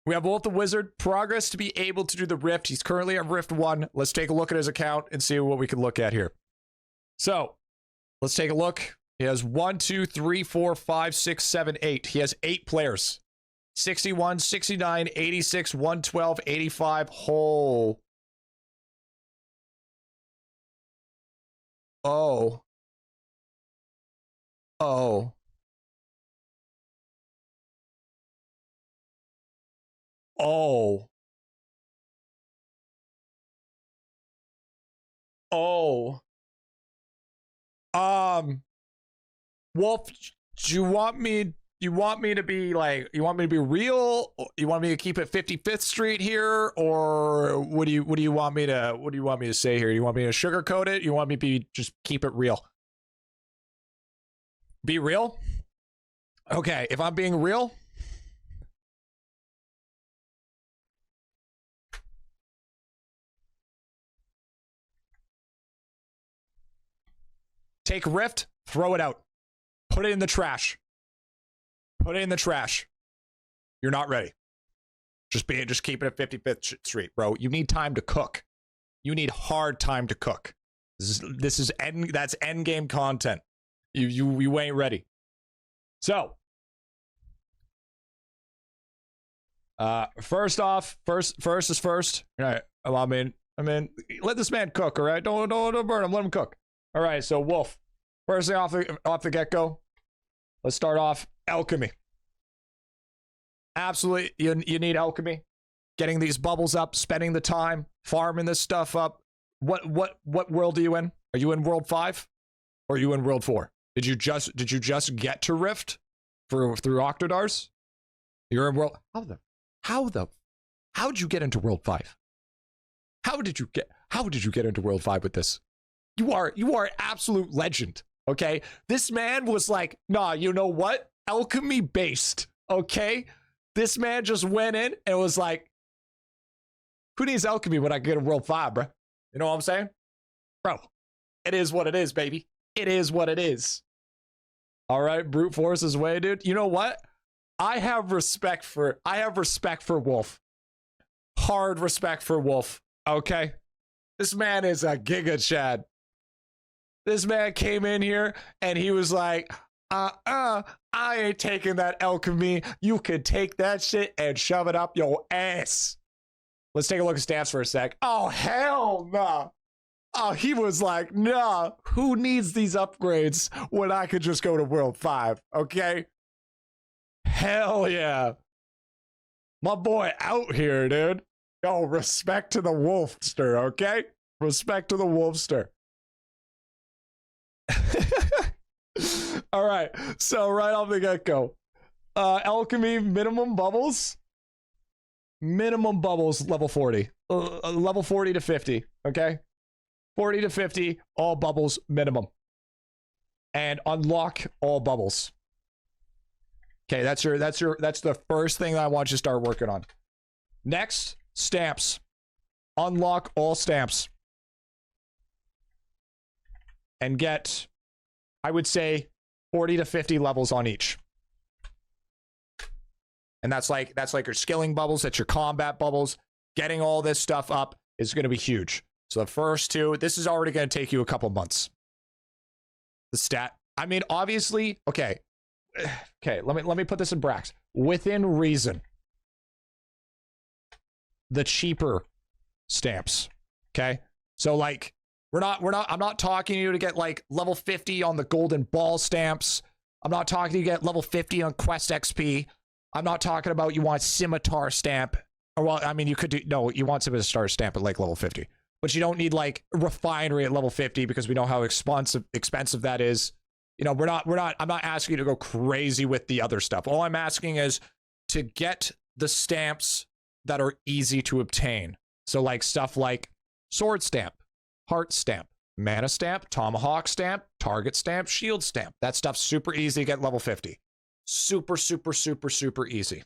We have Wolf the Wizard, progress to be able to do the Rift. He's currently at Rift 1. Let's take a look at his account and see what we can look at here. So, let's take a look. He has 1, 2, 3, 4, 5, 6, 7, 8. He has 8 players. 61, 69, 86, 112, 85. Oh. Oh. Oh. Oh. Oh. Wolf, do you want me to be like, you want me to be real? You want me to keep it 55th Street here, or what do you want me to say here? You want me to sugarcoat it? You want me to just keep it real? Be real? Okay, if I'm being real, take Rift, throw it out. Put it in the trash. Put it in the trash. You're not ready. Just keep it at 55th Street, bro. You need time to cook. You need hard time to cook. That's end game content. You ain't ready. So, first is first. All right. I mean, let this man cook. All right. Don't burn him. Let him cook. All right. So Wolf, first thing off the get go. Let's start off alchemy. Absolutely, you need alchemy. Getting these bubbles up, spending the time, farming this stuff up. What world are you in? Are you in World 5? Or are you in World 4? Did you just get to Rift through Octodars? You're in World. How'd you get into World 5? How did you get into World 5 with this? You are an absolute legend. Okay, this man was like, nah, you know what? Alchemy based. Okay, this man just went in and was like, who needs alchemy when I get a World 5, bro? You know what I'm saying? Bro, it is what it is, baby. It is what it is. All right, brute force his way, dude. You know what? I have respect for Wolf. Hard respect for Wolf. Okay, this man is a Giga Chad. This man came in here and he was like, I ain't taking that alchemy. You could take that shit and shove it up your ass. Let's take a look at stats for a sec. Oh, hell nah. Oh, he was like, nah, who needs these upgrades when I could just go to World 5, okay? Hell yeah. My boy out here, dude. Yo, respect to the Wolfster, okay? Respect to the Wolfster. All right, so right off the get-go, alchemy minimum bubbles level 40, level 40 to 50. Okay, 40 to 50, all bubbles minimum, and unlock all bubbles. Okay, that's the first thing that I want you to start working on. Next, stamps. Unlock all stamps and get, I would say, 40 to 50 levels on each. And that's like your skilling bubbles, that's your combat bubbles. Getting all this stuff up is going to be huge. So the first two, this is already going to take you a couple months. The stat, I mean, obviously, okay, let me put this in brackets. Within reason, the cheaper stamps, okay? So like, I'm not talking to you to get like level 50 on the golden ball stamps. I'm not talking to you to get level 50 on quest XP. I'm not talking about you want scimitar stamp. Or well, I mean, you could do, no, you want scimitar stamp at like level 50. But you don't need like refinery at level 50 because we know how expensive that is. You know, I'm not asking you to go crazy with the other stuff. All I'm asking is to get the stamps that are easy to obtain. So like stuff like sword stamp, heart stamp, mana stamp, tomahawk stamp, target stamp, shield stamp. That stuff's super easy to get level 50. Super, super, super, super easy.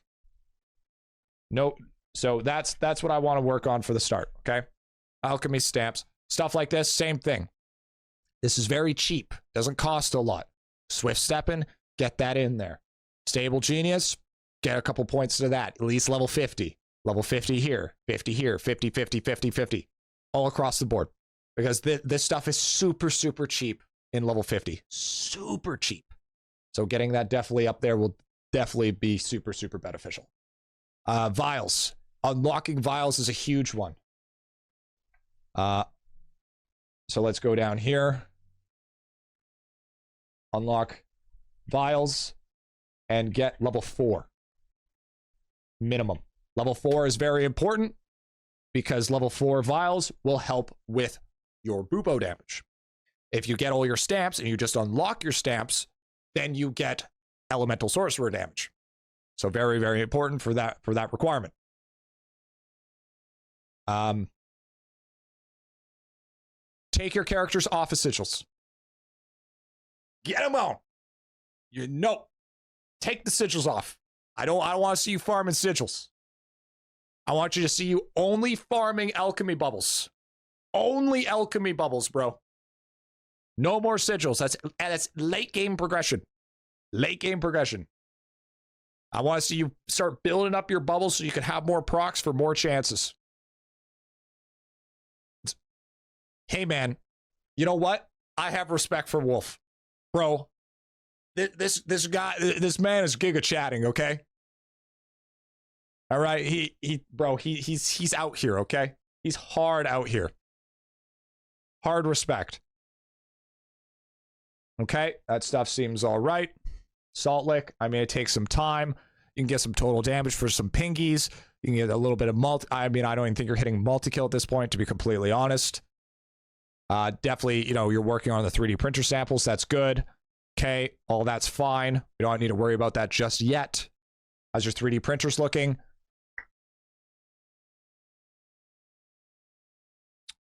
No, so that's what I want to work on for the start, okay? Alchemy stamps, stuff like this, same thing. This is very cheap, doesn't cost a lot. Swift stepping, get that in there. Stable genius, get a couple points to that. At least level 50. Level 50 here, 50 here, 50, 50, 50, 50. All across the board. Because this stuff is super, super cheap in level 50. Super cheap. So getting that definitely up there will definitely be super, super beneficial. Vials. Unlocking vials is a huge one. So let's go down here. Unlock vials and get level 4. Minimum. Level 4 is very important because level 4 vials will help with your bubo damage. If you get all your stamps and you just unlock your stamps, then you get elemental sorcerer damage. So very, very important for that requirement. Take your characters off of sigils. Get them on. You know, take the sigils off. I don't want to see you farming sigils. I want you to see you only farming alchemy bubbles. Only alchemy bubbles, bro. No more sigils. That's late game progression. Late game progression. I want to see you start building up your bubbles so you can have more procs for more chances. Hey, man. You know what? I have respect for Wolf. Bro, this guy, this man is giga chatting, okay? All right, he's out here, okay? He's hard out here. Hard respect. Okay, that stuff seems all right. Salt lick, I mean, it takes some time. You can get some total damage for some pingies. You can get a little bit of I mean, I don't even think you're hitting multi-kill at this point, to be completely honest. Definitely, you know, you're working on the 3D printer samples. That's good. Okay, all that's fine. You don't need to worry about that just yet. How's your 3D printers looking?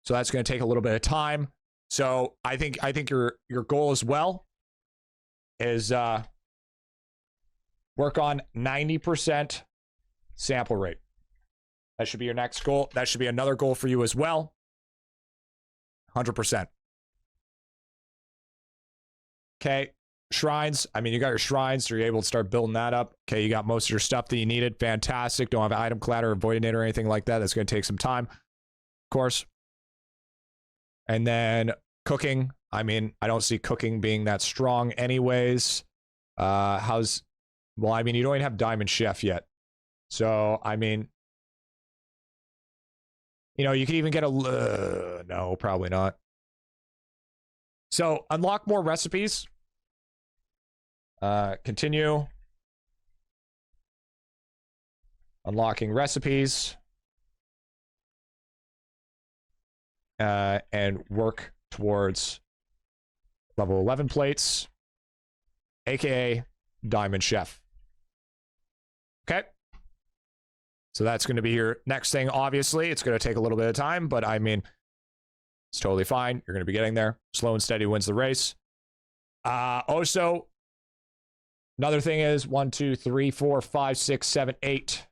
So that's going to take a little bit of time. So I think your goal as well is work on 90% sample rate. That should be your next goal. That should be another goal for you as well. 100%. Okay, shrines. I mean, you got your shrines, so you're able to start building that up. Okay, you got most of your stuff that you needed. Fantastic. Don't have item clatter or voidinate or anything like that. That's going to take some time, of course. And then cooking. I mean, I don't see cooking being that strong anyways. Well, I mean, you don't even have Diamond Chef yet. So, I mean, you know, you could even get a... no, probably not. So, unlock more recipes. Continue. Unlocking recipes. And work towards level 11 plates, aka Diamond Chef. Okay. So that's going to be your next thing. Obviously, it's going to take a little bit of time, but I mean, it's totally fine. You're going to be getting there. Slow and steady wins the race. Also, another thing is 1, 2, 3, 4, 5, 6, 7, 8.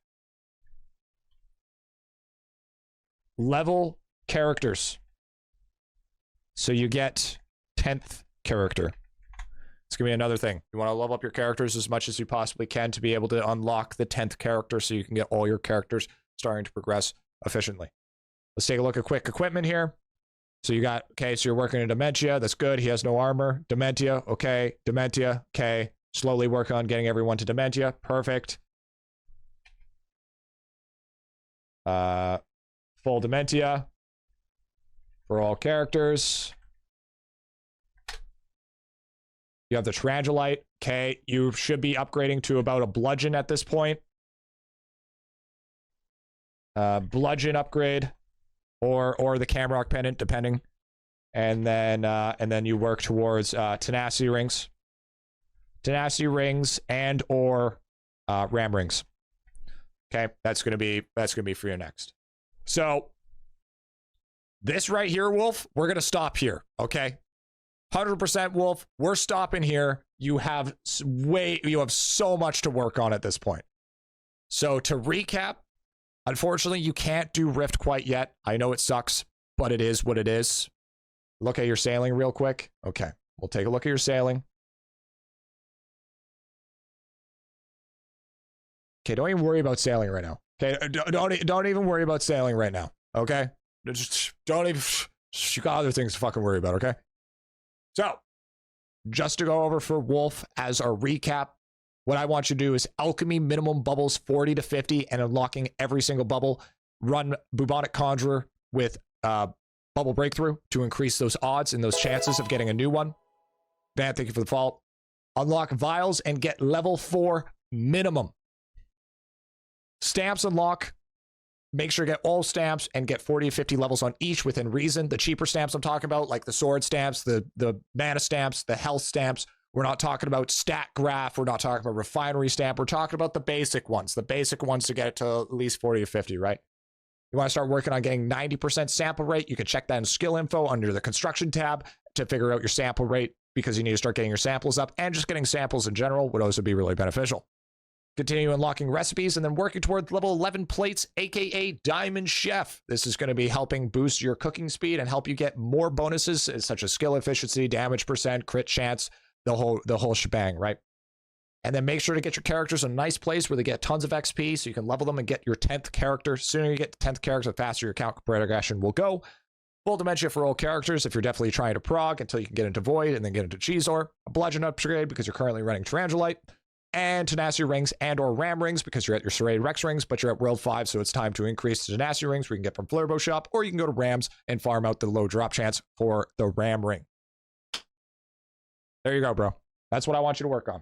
Level characters. So you get 10th character. It's going to be another thing. You want to level up your characters as much as you possibly can to be able to unlock the 10th character so you can get all your characters starting to progress efficiently. Let's take a look at quick equipment here. So you got, okay, so you're working in Dementia. That's good. He has no armor. Dementia, okay. Dementia, okay. Slowly work on getting everyone to Dementia. Perfect. Full Dementia for all characters. You have the Trandrolite. Okay, you should be upgrading to about a Bludgeon at this point. Bludgeon upgrade, or the Camrock Pendant, depending. And then you work towards Tenacity Rings. Tenacity Rings and or Ram Rings. Okay, that's gonna be for you next. So this right here, Wolf, we're gonna stop here. Okay. 100% Wolf, we're stopping here. You have so much to work on at this point. So to recap, unfortunately, you can't do Rift quite yet. I know it sucks, but it is what it is. Look at your sailing real quick. Okay, we'll take a look at your sailing. Okay, don't even worry about sailing right now. Okay, don't even worry about sailing right now. Okay, just don't even. You got other things to fucking worry about. Okay. So, just to go over for Wolf as our recap, what I want you to do is alchemy minimum bubbles 40 to 50 and unlocking every single bubble. Run Bubonic Conjurer with Bubble Breakthrough to increase those odds and those chances of getting a new one. Van, thank you for the follow. Unlock Vials and get level 4 minimum. Stamps unlock. Make sure to get all stamps and get 40 to 50 levels on each within reason. The cheaper stamps I'm talking about, like the sword stamps, the mana stamps, the health stamps. We're not talking about stat graph. We're not talking about refinery stamp. We're talking about the basic ones. The basic ones to get it to at least 40 to 50, right? You want to start working on getting 90% sample rate. You can check that in skill info under the construction tab to figure out your sample rate because you need to start getting your samples up, and just getting samples in general would also be really beneficial. Continue unlocking recipes and then working toward level 11 plates, aka Diamond Chef. This is going to be helping boost your cooking speed and help you get more bonuses such as skill efficiency, damage percent, crit chance, the whole shebang, right? And then make sure to get your characters in a nice place where they get tons of XP so you can level them and get your 10th character. The sooner you get the 10th character, the faster your account progression will go. Full dementia for all characters if you're definitely trying to prog until you can get into Void and then get into Cheezor. A Bludgeon upgrade because you're currently running Tarantulite. And Tenacity Rings and or Ram Rings because you're at your Serrated Rex Rings, but you're at World 5, so it's time to increase the Tenacity Rings we can get from Flurbo Shop, or you can go to Rams and farm out the low drop chance for the Ram Ring. There you go, bro. That's what I want you to work on.